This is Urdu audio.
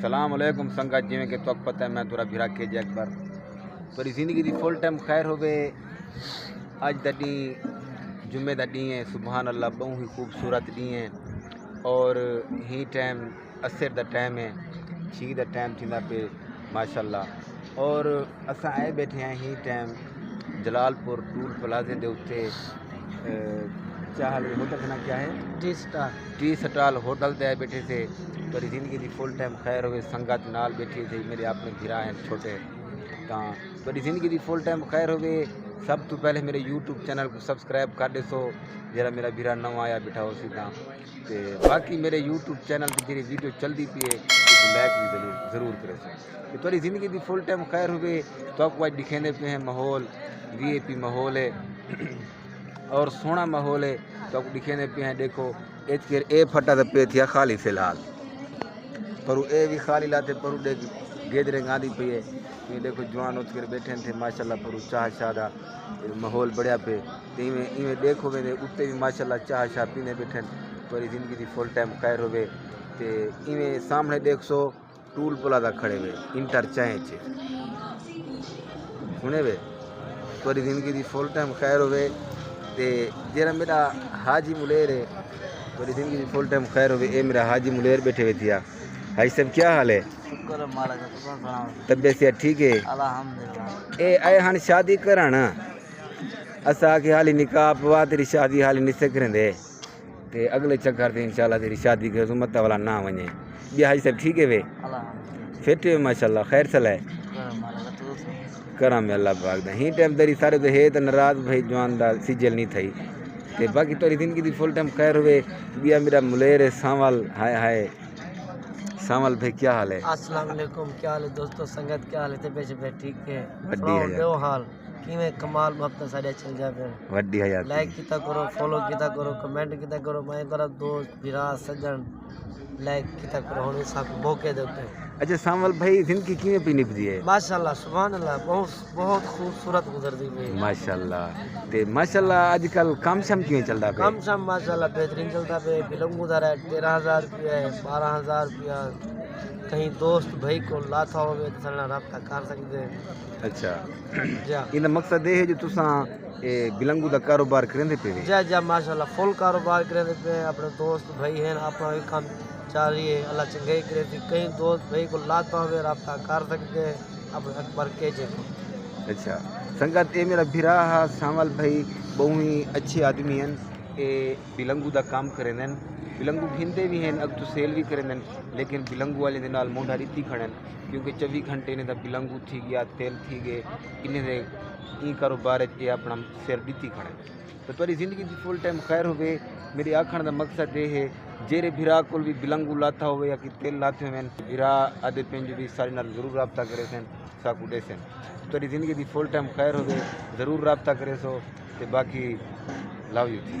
السلام علیکم سنگت جی کہ تو پتہ ہے میں تورا بھیرا کے جے اکبر تیری زندگی دی فل ٹائم خیر ہوے اج دا ڈی جمعے دا ڈی ہے سبحان اللہ بہت ہی خوبصورت ڈی ہے اور ہی ٹائم عصر دا ٹائم ہے چھی دا ٹائم تھیندا پہ ماشاءاللہ اور اساں آئے بیٹھے ہیں ہی ٹائم جلال پور ٹول پلازے دے اوتے چاہل ہوٹل کا نام کیا ہے ٹی سٹال ہوٹل تے آئے بیٹھے سے تیری زندگی دی فل ٹائم خیر ہوئے سنگت نال بیٹھے تھے میرے اپنے بھرا ہیں چھوٹے تاں تیری زندگی دی فل ٹائم خیر ہوئے سب تو پہلے میرے یوٹیوب چینل کو سبسکرائب کر دے سو جرا میرا بھرا نو آیا بیٹھا ہو سی تاں تے باقی میرے یوٹیوب چینل تے جڑی ویڈیو چلدی پئی ہے لائک بھی ضرور کرے سو تیری زندگی دی فل ٹائم خیر ہوئے تو آپ کو آج دکھیندے پہ ہیں ماحول وی اے پی ماحول ہے اور سونا ماحول ہے تو آپ کو دکھیندے پہ ہیں دیکھو اے پھٹا تے پہ تھیا خالی فی الحال پرو اے بھی خالی لاتے پرو دیکھ گیدرے گاندی پئی ہے یہ دیکھو جوان اٹھ کر بیٹھے تھے ماشاءاللہ پرو چاہ شادہ ماحول بڑھیا پہ تے ایویں دیکھو وے اوتے بھی ماشاءاللہ چاہ شاہ پینے بیٹھے تیری زندگی دی فل ٹائم خیر ہوئے تے ایویں سامنے دیکھ سو ٹول پلازا کھڑے ہوئے انٹر چائیں چے سنے وے تیری زندگی دی فل ٹائم خیر ہوئے تے جڑا میرا حاجی ملیر ہے تیری زندگی دی فل ٹائم خیر ہوئے اے میرا حاجی ملیر بیٹھے ہوئے تھیا بھائی صاحب کیا حال ہے طبیعت سے ٹھیک ہے اے آئے ہن شادی کرانا اسا کے حالی نکاح پوا تیری شادی حالی نہیں سکریں دے تے اگلے چکر تے انشاءاللہ تیری شادی کے زمت والا نہ ونے بیا حاجی صاحب ٹھیک ہے وے فٹ ہے ماشاءاللہ خیر چلا ہے کرم اللہ پاک دا ہی ٹائم تیری سارے تے ہے تے ناراض بھائی جوان دا سجل نہیں تھئی تے باقی تیری زندگی دی فل ٹائم خیر ہوئے بیا میرا ملیر سانول ہائے ہائے سامل بھائی کیا حال ہے؟ السلام علیکم کیا حال ہے دوستو سنگت کیا حال ہے بیچ ٹھیک ہے وڈی ہے دو حال کیویں کمال محبت سارے چل جا پھر وڈی حیات لائک کیتا کرو فالو کیتا کرو کمنٹ کیتا کرو میں کرا دوست بھرا سجن لائک کیتا کرو ہن سب موقع دے اوتے اچھا سامل بھائی زندگی کیویں پئی نبھدی ہے ماشاءاللہ سبحان اللہ بہت خوبصورت گزردی ہے ماشاءاللہ تے ماشاءاللہ اج کل کام شام کیویں چلدا پیا کم شام ماشاءاللہ بہترین چلتا پہ بلنگو دا ہے 13000 روپیہ ہے 12000 روپیہ کہیں دوست بھائی کو لاتا ہوئے تو سارا رابطہ کر سکتے ہیں اچھا جا ان مقصد یہ ہے جو تساں بلنگو دا کاروبار کرندے پے جا جا ماشاءاللہ فل کاروبار کرندے پے اپنے دوست بھائی ہیں اپنا بھی کام جاری ہے اللہ چنگائی کرے تھی کہیں دوست بھائی کو لاتا ہوئے رابطہ کر سکتے ہیں اپنے اکبر کے جے کو اچھا سنگت اے میرا بھرا ہا سامل بھائی بہت ہی اچھے آدمی ہیں اے بلنگو دا کام کرندن بلنگو گھندے بھی ہیں اب تو سیل بھی کرندن لیکن بلنگو والے دے نال مونڈا ریتی کھڑن کیونکہ 24 گھنٹے نے دا بلنگو تھی گیا تیل تھی گئے انہیں دے این کاروبار اے اپنا سیر ڈیتی کھڑن تو تیری زندگی دی فل ٹائم خیر ہوئے میرے آکھن دا مقصد یہ ہے جیرے بھرا کول بھی بلنگو لاتا ہوئے یا کہ تیل لاتے ہوئے بھرا آدھے پینجو بھی سارے نال ضرور رابطہ کرے سن ساکو دے سن تیری زندگی دی فل ٹائم خیر ہوئے ضرور رابطہ کرے سو تے باقی لو یو تھی